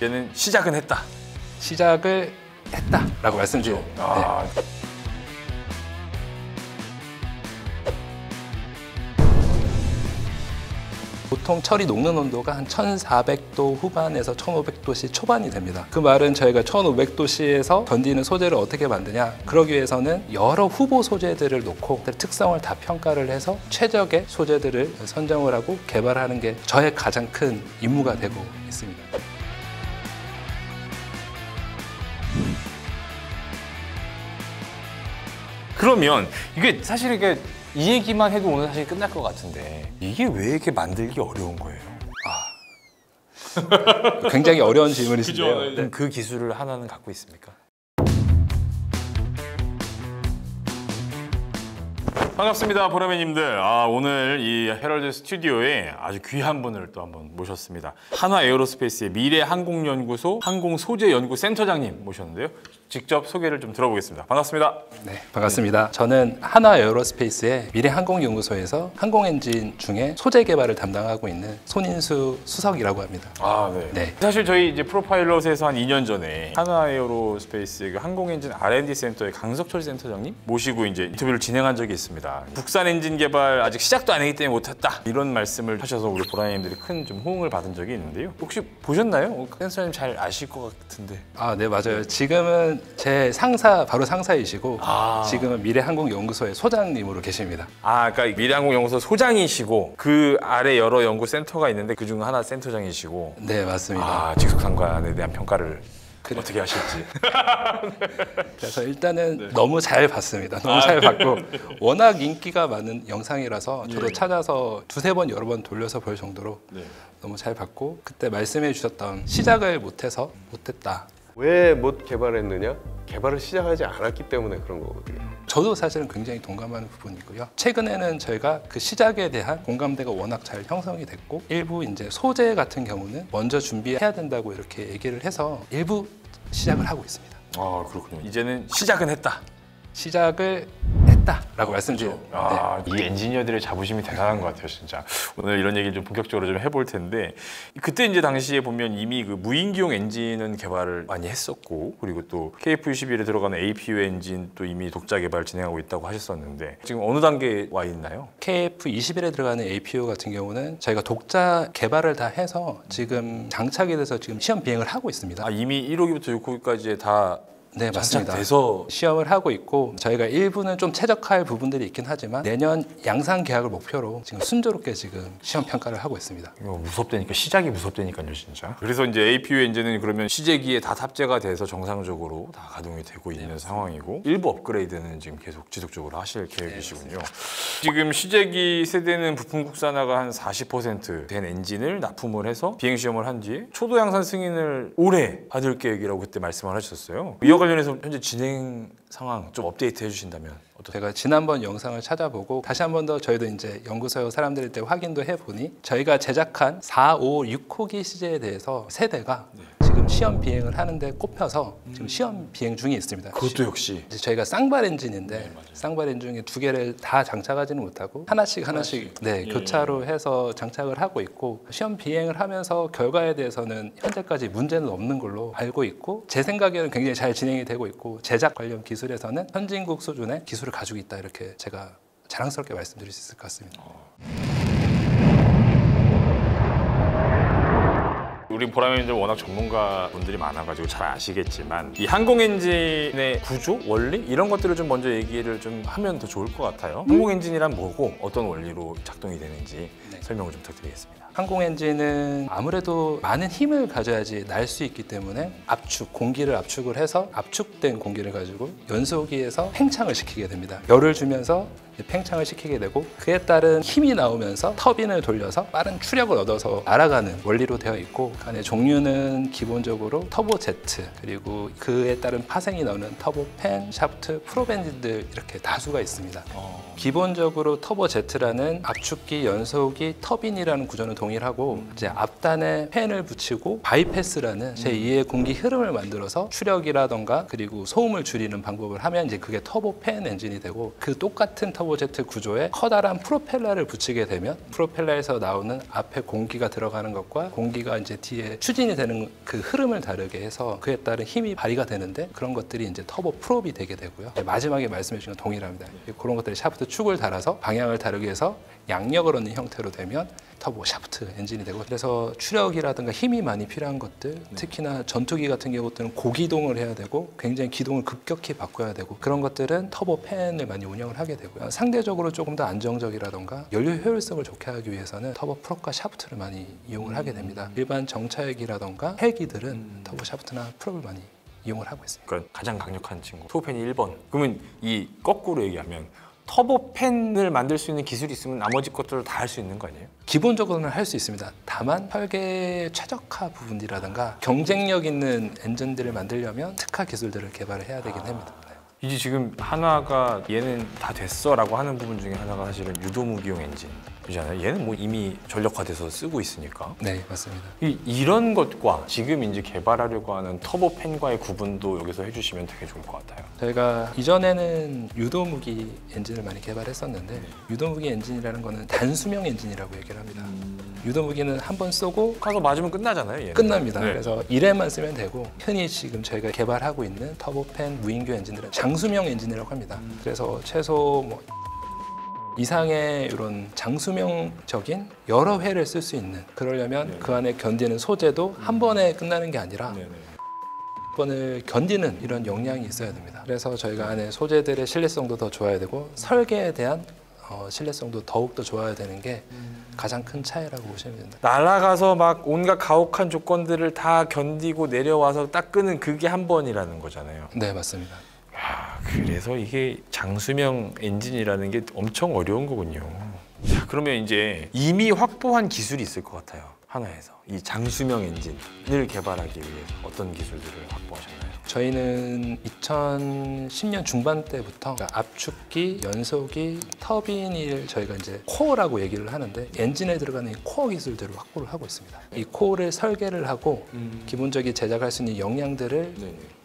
얘는 시작은 했다. 시작을 했다라고 말씀드려요. 네. 보통 철이 녹는 온도가 한 1400도 후반에서 1500도씨 초반이 됩니다. 그 말은 저희가 1500도씨에서 견디는 소재를 어떻게 만드냐, 그러기 위해서는 여러 후보 소재들을 놓고 특성을 다 평가를 해서 최적의 소재들을 선정을 하고 개발하는 게 저의 가장 큰 임무가 되고 있습니다. 그러면 이게 사실 이 얘기만 해도 오늘 사실 끝날 것 같은데 이게 왜 이렇게 만들기 어려운 거예요? 굉장히 어려운 질문이신데요. 그럼 그 기술을 하나는 갖고 있습니까? 반갑습니다, 보라매님들. 오늘 이 헤럴드 스튜디오에 아주 귀한 분을 또 한번 모셨습니다. 한화 에어로스페이스의 미래항공연구소 항공소재연구센터장님 모셨는데요. 직접 소개를 좀 들어보겠습니다. 반갑습니다. 네, 반갑습니다. 저는 한화 에어로스페이스의 미래항공연구소에서 항공엔진 중에 소재 개발을 담당하고 있는 손인수 수석이라고 합니다. 네. 네. 사실 저희 이제 프로파일럿에서 한 2년 전에 한화 에어로스페이스 그 항공엔진 R&D 센터의 강석철 센터장님 모시고 이제 인터뷰를 진행한 적이 있습니다. 국산 엔진 개발 아직 시작도 안 했기 때문에 못했다, 이런 말씀을 하셔서 우리 보라님들이 큰 좀 호응을 받은 적이 있는데요. 혹시 보셨나요? 센터장님 잘 아실 것 같은데. 네, 맞아요. 지금은 제 상사, 바로 상사이시고 지금은 미래항공연구소의 소장님으로 계십니다. 그러니까 미래항공연구소 소장이시고 그 아래 여러 연구센터가 있는데 그중 하나 센터장이시고. 네, 맞습니다. 직속상관에 대한 평가를 어떻게 하실지. 그래서 일단은 너무 잘 봤습니다. 너무 잘 봤고 워낙 인기가 많은 영상이라서 저도 찾아서 두세 번 여러 번 돌려서 볼 정도로 너무 잘 봤고, 그때 말씀해 주셨던 시작을 못해서 못했다. 왜 못 개발했느냐? 개발을 시작하지 않았기 때문에 그런 거거든요. 저도 사실은 굉장히 동감하는 부분이고요. 최근에는 저희가 그 시작에 대한 공감대가 워낙 잘 형성이 됐고, 일부 이제 소재 같은 경우는 먼저 준비해야 된다고 이렇게 얘기를 해서 일부 시작을 하고 있습니다. 그렇군요. 이제는 시작은 했다. 시작을 했다라고 말씀드려요. 이 엔지니어들의 자부심이 대단한 것 같아요, 진짜. 오늘 이런 얘기를 좀 본격적으로 좀 해볼 텐데, 그때 이제 당시에 보면 이미 그 무인기용 엔진은 개발을 많이 했었고, 그리고 또 KF-21에 들어가는 APU 엔진 또 이미 독자 개발 진행하고 있다고 하셨었는데 지금 어느 단계에 와 있나요? KF-21에 들어가는 APU 같은 경우는 저희가 독자 개발을 다 해서 지금 장착이 돼서 지금 시험 비행을 하고 있습니다. 이미 1호기부터 6호기까지 다 네, 맞습니다. 돼서 시험을 하고 있고, 저희가 일부는 좀 최적화할 부분들이 있긴 하지만 내년 양산 계약을 목표로 지금 순조롭게 지금 시험 평가를 하고 있습니다. 이거 무섭다니까, 시작이 무섭다니까요, 진짜. 그래서 이제 APU 엔진은 그러면 시제기에 다 탑재가 돼서 정상적으로 다 가동이 되고 있는 상황이고, 일부 업그레이드는 지금 계속 지속적으로 하실 계획이시군요. 지금 시제기 세대는 부품 국산화가 한 40% 된 엔진을 납품을 해서 비행 시험을 한 뒤에 초도 양산 승인을 올해 받을 계획이라고 그때 말씀을 하셨어요. 이와 관련해서 현재 진행 상황 좀 업데이트 해주신다면 어떠세요? 제가 지난번 영상을 찾아보고 다시 한 번 더 저희도 이제 연구소 사람들한테 확인도 해보니 저희가 제작한 4, 5, 6호기 시제에 대해서 세대가 지금 시험 비행을 하는데 꼽혀서 지금 시험 비행 중에 있습니다. 그것도 역시 이제 저희가 쌍발 엔진인데 쌍발 엔진 중에 두 개를 다 장착하지는 못하고 하나씩 교차로 해서 장착을 하고 있고, 시험 비행을 하면서 결과에 대해서는 현재까지 문제는 없는 걸로 알고 있고, 제 생각에는 굉장히 잘 진행이 되고 있고, 제작 관련 기술에서는 선진국 수준의 기술을 가지고 있다, 이렇게 제가 자랑스럽게 말씀드릴 수 있을 것 같습니다. 우리 보라매님들 워낙 전문가 분들이 많아가지고 잘 아시겠지만 이 항공 엔진의 구조, 원리 이런 것들을 좀 먼저 얘기를 좀 하면 더 좋을 것 같아요. 항공 엔진이란 뭐고 어떤 원리로 작동이 되는지 설명을 좀 부탁드리겠습니다. 항공 엔진은 아무래도 많은 힘을 가져야지 날 수 있기 때문에 공기를 압축을 해서 압축된 공기를 가지고 연소기에서 팽창을 시키게 됩니다. 열을 주면서 팽창을 시키게 되고, 그에 따른 힘이 나오면서 터빈을 돌려서 빠른 추력을 얻어서 날아가는 원리로 되어 있고, 안에 종류는 기본적으로 터보제트, 그리고 그에 따른 파생이 나오는 터보팬, 샤프트, 프롭엔진들 이렇게 다수가 있습니다. 기본적으로 터보제트라는 압축기, 연소기, 터빈이라는 구조는 동일하고, 이제 앞단에 팬을 붙이고 바이패스라는 제2의 공기 흐름을 만들어서 추력이라던가 그리고 소음을 줄이는 방법을 하면 이제 그게 터보팬 엔진이 되고, 그 똑같은 터보 터보제트 구조에 커다란 프로펠러를 붙이게 되면 프로펠러에서 나오는 앞에 공기가 들어가는 것과 공기가 이제 뒤에 추진이 되는 그 흐름을 다르게 해서 그에 따른 힘이 발휘가 되는데 그런 것들이 이제 터보 프롭이 되게 되고요. 마지막에 말씀해 주신 건 동일합니다. 그런 것들이 샤프트 축을 달아서 방향을 다르게 해서 양력을 얻는 형태로 되면 터보 샤프트 엔진이 되고, 그래서 추력이라든가 힘이 많이 필요한 것들, 특히나 전투기 같은 경우는 고기동을 해야 되고 굉장히 기동을 급격히 바꿔야 되고 그런 것들은 터보 팬을 많이 운영을 하게 되고요. 상대적으로 조금 더 안정적이라든가 연료 효율성을 좋게 하기 위해서는 터보 프롭과 샤프트를 많이 이용을 하게 됩니다. 일반 정차액이라든가 헬기들은 터보 샤프트나 프롭을 많이 이용을 하고 있습니다. 그러니까 가장 강력한 친구 터보팬이 1번. 그러면 이 거꾸로 얘기하면 터보팬을 만들 수 있는 기술이 있으면 나머지 것들을 다 할 수 있는 거 아니에요? 기본적으로는 할 수 있습니다. 다만 설계 최적화 부분이라든가 경쟁력 있는 엔진들을 만들려면 특화 기술들을 개발을 해야 되긴 합니다. 이제 지금 한화가 얘는 다 됐어라고 하는 부분 중에 하나가 사실은 유도무기용 엔진이잖아요. 얘는 뭐 이미 전력화돼서 쓰고 있으니까. 네, 맞습니다. 이런 것과 지금 이제 개발하려고 하는 터보팬과의 구분도 여기서 해주시면 되게 좋을 것 같아요. 저희가 이전에는 유도무기 엔진을 많이 개발했었는데 유도무기 엔진이라는 거는 단수명 엔진이라고 얘기를 합니다. 유도무기는 한 번 쏘고 가서 맞으면 끝나잖아요. 얘는. 끝납니다. 네. 그래서 1회만 쓰면 되고, 흔히 지금 저희가 개발하고 있는 터보팬 무인교 엔진들은 장수명 엔진이라고 합니다. 그래서 최소 뭐 이상의 이런 장수명적인 여러 회를 쓸 수 있는, 그러려면 그 안에 견디는 소재도 한 번에 끝나는 게 아니라 네네. 번을 견디는 이런 역량이 있어야 됩니다. 그래서 저희가 안에 소재들의 신뢰성도 더 좋아야 되고 설계에 대한 신뢰성도 더욱더 좋아야 되는 게 가장 큰 차이라고 보시면 됩니다. 날아가서 막 온갖 가혹한 조건들을 다 견디고 내려와서 딱 끄는 그게 한 번이라는 거잖아요. 네, 맞습니다. 그래서 이게 장수명 엔진이라는 게 엄청 어려운 거군요. 자, 그러면 이제 이미 확보한 기술이 있을 것 같아요. 하나에서 이 장수명 엔진을 개발하기 위해서 어떤 기술들을 확보하셨나요? 저희는 2010년 중반 때부터 압축기, 연소기, 터빈을 저희가 이제 코어라고 얘기를 하는데 엔진에 들어가는 이 코어 기술들을 확보를 하고 있습니다. 이 코어를 설계를 하고 기본적인 제작할 수 있는 역량들을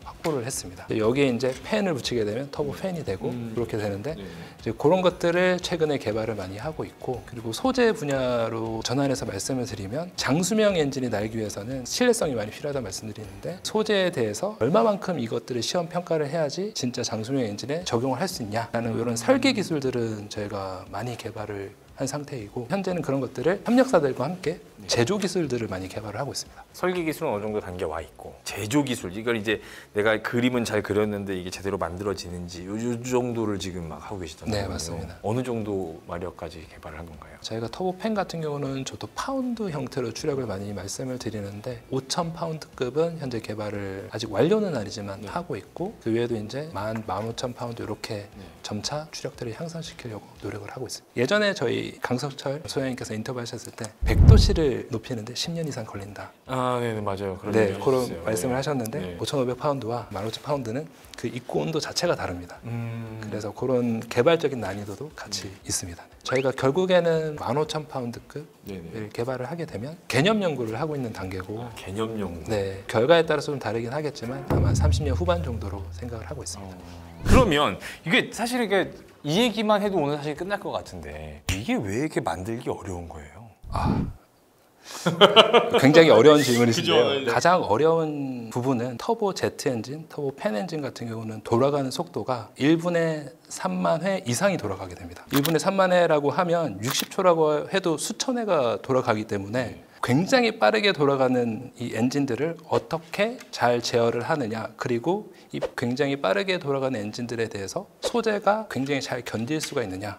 확보를 했습니다. 여기에 이제 팬을 붙이게 되면 터보 팬이 되고 그렇게 되는데 이제 그런 것들을 최근에 개발을 많이 하고 있고, 그리고 소재 분야로 전환해서 말씀을 드리면 장수명 엔진이 날기 위해서는 신뢰성이 많이 필요하다고 말씀드리는데 소재에 대해서 얼마만큼 이것들을 시험 평가를 해야지 진짜 장수명 엔진에 적용을 할 수 있냐라는 이런 설계 기술들은 저희가 많이 개발을 한 상태이고, 현재는 그런 것들을 협력사들과 함께 제조 기술들을 많이 개발을 하고 있습니다. 설계 기술은 어느 정도 단계 와 있고 제조 기술, 이걸 이제 내가 그림은 잘 그렸는데 이게 제대로 만들어지는지 요 정도를 지금 막 하고 계시잖아요. 네, 맞습니다. 어느 정도 마력까지 개발을 한 건가요? 저희가 터보팬 같은 경우는 저도 파운드 형태로 추력을 많이 말씀을 드리는데 5,000파운드급은 현재 개발을 아직 완료는 아니지만 하고 있고, 그 외에도 이제 15,000파운드 이렇게 점차 추력들을 향상시키려고 노력을 하고 있습니다. 예전에 저희 강석철 소장님께서 인터뷰하셨을 때 100도씨를 높이는데 10년 이상 걸린다. 아, 네, 맞아요. 그런 네, 얘기 그런 하셨어요. 말씀을 네. 하셨는데 네. 5,500파운드와 15,000파운드는 그 입고 온도 자체가 다릅니다. 그래서 그런 개발적인 난이도도 같이 있습니다. 저희가 결국에는 15,000파운드급을 네네. 개발을 하게 되면 개념 연구를 하고 있는 단계고, 개념용. 네, 결과에 따라서 좀 다르긴 하겠지만 아마 30년 후반 정도로 생각을 하고 있습니다. 그러면 이게 사실 이게 이 얘기만 해도 오늘 사실 끝날 것 같은데 이게 왜 이렇게 만들기 어려운 거예요? 굉장히 어려운 질문이신데요. 그죠? 네. 가장 어려운 부분은 터보 제트 엔진, 터보 팬 엔진 같은 경우는 돌아가는 속도가 1분에 3만 회 이상이 돌아가게 됩니다. 1분에 3만 회라고 하면 60초라고 해도 수천 회가 돌아가기 때문에 굉장히 빠르게 돌아가는 이 엔진들을 어떻게 잘 제어를 하느냐, 그리고 이 굉장히 빠르게 돌아가는 엔진들에 대해서 소재가 굉장히 잘 견딜 수가 있느냐가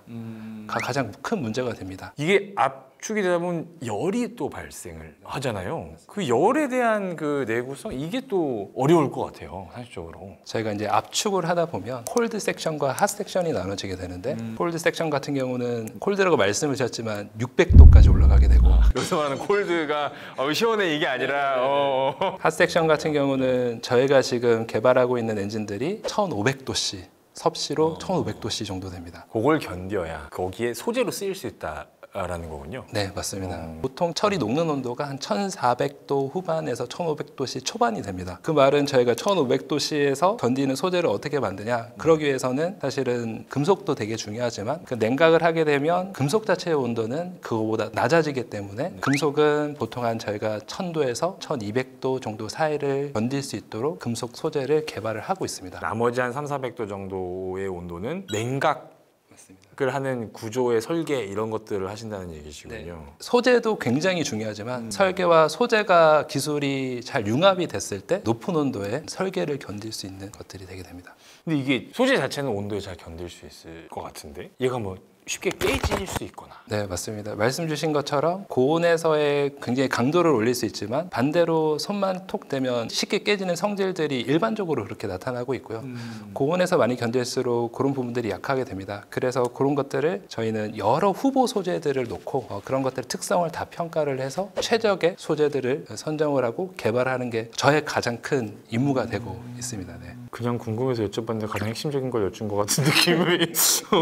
가장 큰 문제가 됩니다. 이게 압축이 되다 보면 열이 또 발생을 하잖아요. 그 열에 대한 그 내구성, 이게 또 어려울 것 같아요, 사실적으로. 저희가 이제 압축을 하다 보면 콜드 섹션과 핫 섹션이 나눠지게 되는데 콜드 섹션 같은 경우는 콜드라고 말씀을 드렸지만 600도까지 올라가게 되고, 여기서 말하는 콜드가 시원해 이게 아니라 핫 섹션 같은 경우는 저희가 지금 개발하고 있는 엔진들이 1500도씨 섭씨로 1500도씨 정도 됩니다. 그걸 견뎌야 거기에 소재로 쓰일 수 있다. 된다라는 거군요. 네, 맞습니다. 보통 철이 녹는 온도가 한 1400도 후반에서 1500도씨 초반이 됩니다. 그 말은 저희가 1500도씨에서 견디는 소재를 어떻게 만드냐? 그러기 위해서는 사실은 금속도 되게 중요하지만 그 냉각을 하게 되면 금속 자체의 온도는 그거보다 낮아지기 때문에 금속은 보통 한 저희가 1000도에서 1200도 정도 사이를 견딜 수 있도록 금속 소재를 개발을 하고 있습니다. 나머지 한 3,400도 정도의 온도는 냉각 맞습니다. 을 하는 구조의 설계 이런 것들을 하신다는 얘기시군요. 네. 소재도 굉장히 중요하지만 설계와 소재가 기술이 잘 융합이 됐을 때 높은 온도에 설계를 견딜 수 있는 것들이 되게 됩니다. 근데 이게 소재 자체는 온도에 잘 견딜 수 있을 것 같은데 얘가 뭐 쉽게 깨질 수 있거나. 네, 맞습니다. 말씀 주신 것처럼 고온에서의 굉장히 강도를 올릴 수 있지만 반대로 손만 톡 대면 쉽게 깨지는 성질들이 일반적으로 그렇게 나타나고 있고요. 고온에서 많이 견딜수록 그런 부분들이 약하게 됩니다. 그래서 그런 것들을 저희는 여러 후보 소재들을 놓고 그런 것들의 특성을 다 평가를 해서 최적의 소재들을 선정을 하고 개발하는 게 저의 가장 큰 임무가 되고 있습니다. 네. 그냥 궁금해서 여쭤봤는데 가장 핵심적인 걸 여쭌 것 같은 느낌이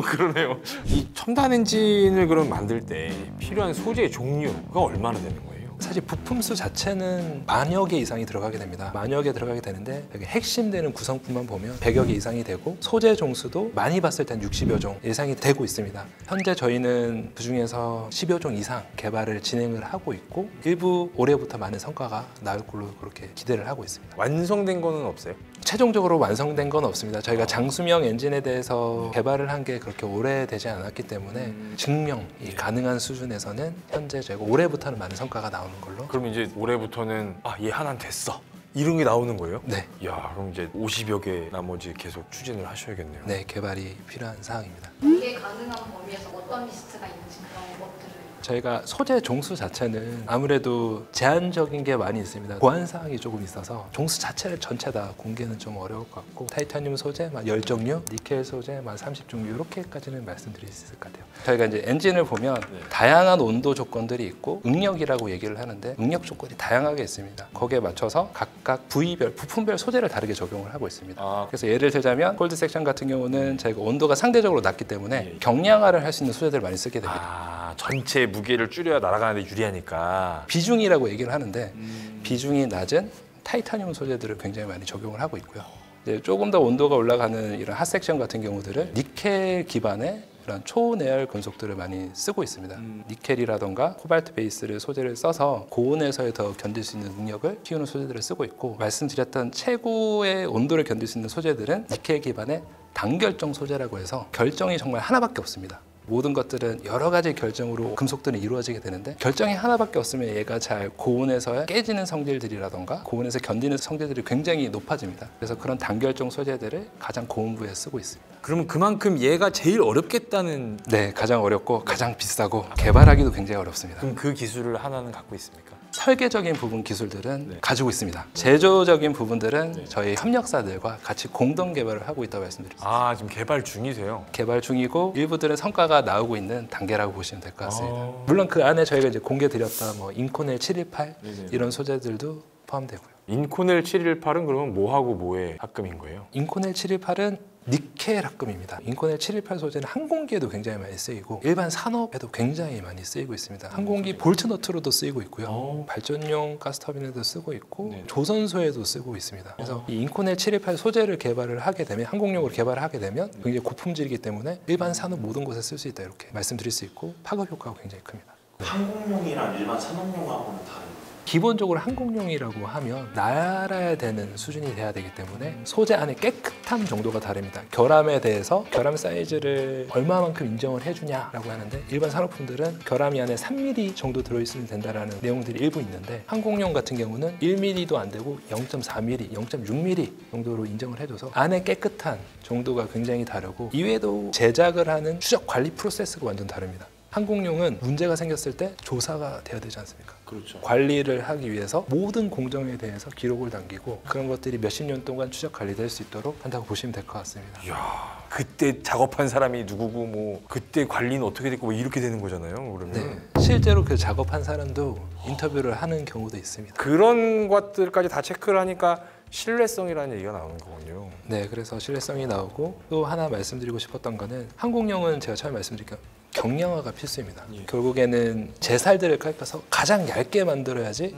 그러네요. 이 첨단 엔진을 그럼 만들 때 필요한 소재의 종류가 얼마나 되는 거예요? 사실 부품수 자체는 만여 개 이상이 들어가게 됩니다. 만여 개 들어가게 되는데 여기 핵심되는 구성품만 보면 100여 개 이상이 되고 소재 종수도 많이 봤을 땐 60여 종 이상이 되고 있습니다. 현재 저희는 그중에서 10여 종 이상 개발을 진행을 하고 있고 일부 올해부터 많은 성과가 나올 걸로 그렇게 기대를 하고 있습니다. 완성된 거는 없어요? 최종적으로 완성된 건 없습니다. 저희가 장수명 엔진에 대해서 개발을 한 게 그렇게 오래되지 않았기 때문에 증명이 가능한 수준에서는 현재 저희가 올해부터는 많은 성과가 나오는 걸로. 그럼 이제 올해부터는 얘 하나는 됐어 이런 게 나오는 거예요? 네. 야, 그럼 이제 50여 개 나머지 계속 추진을 하셔야겠네요. 네, 개발이 필요한 사항입니다. 이게 가능한 범위에서 어떤 리스트가 있는지 그런 것들을 저희가 소재 종수 자체는 아무래도 제한적인 게 많이 있습니다. 보안 사항이 조금 있어서 종수 자체를 전체 다 공개는 좀 어려울 것 같고 타이타늄 소재 10종류, 니켈 소재 30종류 이렇게까지는 말씀드릴 수 있을 것 같아요. 저희가 이제 엔진을 보면 다양한 온도 조건들이 있고 응력이라고 얘기를 하는데 응력 조건이 다양하게 있습니다. 거기에 맞춰서 각각 부위별, 부품별 소재를 다르게 적용을 하고 있습니다. 그래서 예를 들자면 콜드 섹션 같은 경우는 저희가 온도가 상대적으로 낮기 때문에 경량화를 할 수 있는 소재들을 많이 쓰게 됩니다. 전체 무게를 줄여야 날아가는데 유리하니까. 비중이라고 얘기를 하는데 비중이 낮은 타이타늄 소재들을 굉장히 많이 적용을 하고 있고요. 이제 조금 더 온도가 올라가는 이런 핫 섹션 같은 경우들은 니켈 기반의 이런 초내열 금속들을 많이 쓰고 있습니다. 니켈이라던가 코발트 베이스를 소재를 써서 고온에서의 더 견딜 수 있는 능력을 키우는 소재들을 쓰고 있고 말씀드렸던 최고의 온도를 견딜 수 있는 소재들은 니켈 기반의 단결정 소재라고 해서 결정이 정말 하나밖에 없습니다. 모든 것들은 여러 가지 결정으로 금속들은 이루어지게 되는데 결정이 하나밖에 없으면 얘가 잘 고온에서 깨지는 성질들이라던가 고온에서 견디는 성질들이 굉장히 높아집니다. 그래서 그런 단결정 소재들을 가장 고온부에 쓰고 있습니다. 그러면 그만큼 얘가 제일 어렵겠다는. 네, 가장 어렵고 가장 비싸고 개발하기도 굉장히 어렵습니다. 그럼 그 기술을 하나는 갖고 있습니까? 설계적인 부분 기술들은 가지고 있습니다. 제조적인 부분들은 저희 협력사들과 같이 공동 개발을 하고 있다고 말씀드렸습니다. 지금 개발 중이세요? 개발 중이고 일부들은 성과가 나오고 있는 단계라고 보시면 될 것 같습니다. 물론 그 안에 저희가 이제 공개드렸던 인코넬 718 이런 소재들도 포함되고요. 인코넬 718은 그러면 뭐하고 뭐의 합금인 거예요? 인코넬 718은 니켈 합금입니다. 인코넬 718 소재는 항공기에도 굉장히 많이 쓰이고 일반 산업에도 굉장히 많이 쓰이고 있습니다. 항공기 볼트너트로도 쓰이고 있고요. 발전용 가스터빈에도 쓰고 있고 조선소에도 쓰고 있습니다. 그래서 이 인코넬 718 소재를 개발을 하게 되면 항공용으로 개발을 하게 되면 굉장히 고품질이기 때문에 일반 산업 모든 곳에 쓸 수 있다 이렇게 말씀드릴 수 있고 파급 효과가 굉장히 큽니다. 항공용이랑 일반 산업용하고는 다른. 기본적으로 항공용이라고 하면 날아야 되는 수준이 돼야 되기 때문에 소재 안에 깨끗함 정도가 다릅니다. 결함에 대해서 결함 사이즈를 얼마만큼 인정을 해주냐라고 하는데 일반 산업품들은 결함이 안에 3mm 정도 들어있으면 된다라는 내용들이 일부 있는데 항공용 같은 경우는 1mm도 안 되고 0.4mm, 0.6mm 정도로 인정을 해줘서 안에 깨끗한 정도가 굉장히 다르고 이외에도 제작을 하는 추적 관리 프로세스가 완전 다릅니다. 항공용은 문제가 생겼을 때 조사가 돼야 되지 않습니까? 그렇죠. 관리를 하기 위해서 모든 공정에 대해서 기록을 남기고 그런 것들이 몇십 년 동안 추적 관리될 수 있도록 한다고 보시면 될 것 같습니다. 이야, 그때 작업한 사람이 누구고 뭐 그때 관리는 어떻게 됐고 뭐 이렇게 되는 거잖아요. 그러면 네, 실제로 그 작업한 사람도 인터뷰를 하는 경우도 있습니다. 그런 것들까지 다 체크를 하니까 신뢰성이라는 얘기가 나오는 거군요. 네, 그래서 신뢰성이 나오고 또 하나 말씀드리고 싶었던 거는 항공용은 제가 처음에 말씀드린 경량화가 필수입니다. 결국에는 제살들을 깎아서 가장 얇게 만들어야지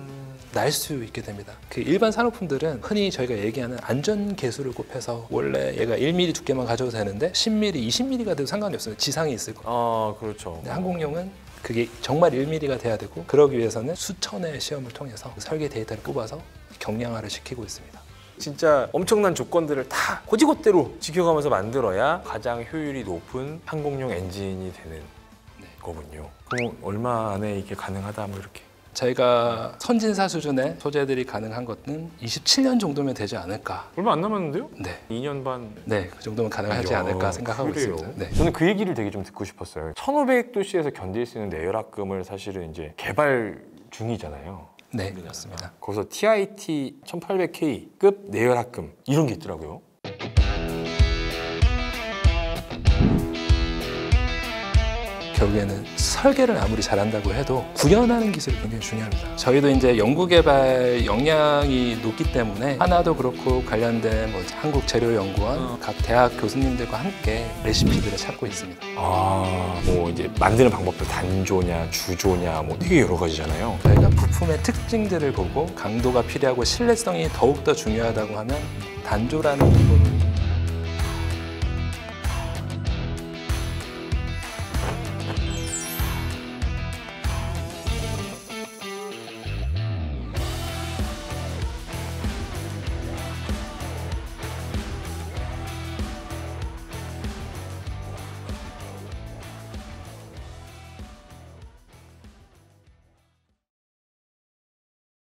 날 수 있게 됩니다. 그 일반 산업품들은 흔히 저희가 얘기하는 안전 계수를 곱해서 원래 얘가 1mm 두께만 가져도 되는데 10mm, 20mm가 돼도 상관이 없어요. 지상이 있을 거. 아 그렇죠. 근데 항공용은 그게 정말 1mm가 돼야 되고 그러기 위해서는 수천의 시험을 통해서 설계 데이터를 뽑아서 경량화를 시키고 있습니다. 진짜 엄청난 조건들을 다 고지고대로 지켜가면서 만들어야 가장 효율이 높은 항공용 엔진이 되는 거군요. 그럼 얼마 안에 이게 가능하다 뭐 이렇게? 저희가 선진사 수준의 소재들이 가능한 것은 27년 정도면 되지 않을까. 얼마 안 남았는데요? 네, 2년 반. 네, 그 정도면 가능하지 이야, 않을까 생각하고 그래요? 있습니다. 네. 저는 그 얘기를 되게 좀 듣고 싶었어요. 1500도씨에서 견딜 수 있는 내열압금을 사실은 이제 개발 중이잖아요. 네, 그렇습니다. 거기서 TIT 1800K급 내열압금 이런 게 있더라고요. 결국에는 설계를 아무리 잘한다고 해도 구현하는 기술이 굉장히 중요합니다. 저희도 이제 연구개발 역량이 높기 때문에 하나도 그렇고 관련된 뭐 한국재료연구원 각 대학 교수님들과 함께 레시피들을 찾고 있습니다. 뭐 이제 만드는 방법도 단조냐, 주조냐, 뭐 되게 여러 가지잖아요. 저희가 부품의 특징들을 보고 강도가 필요하고 신뢰성이 더욱더 중요하다고 하면 단조라는 부분을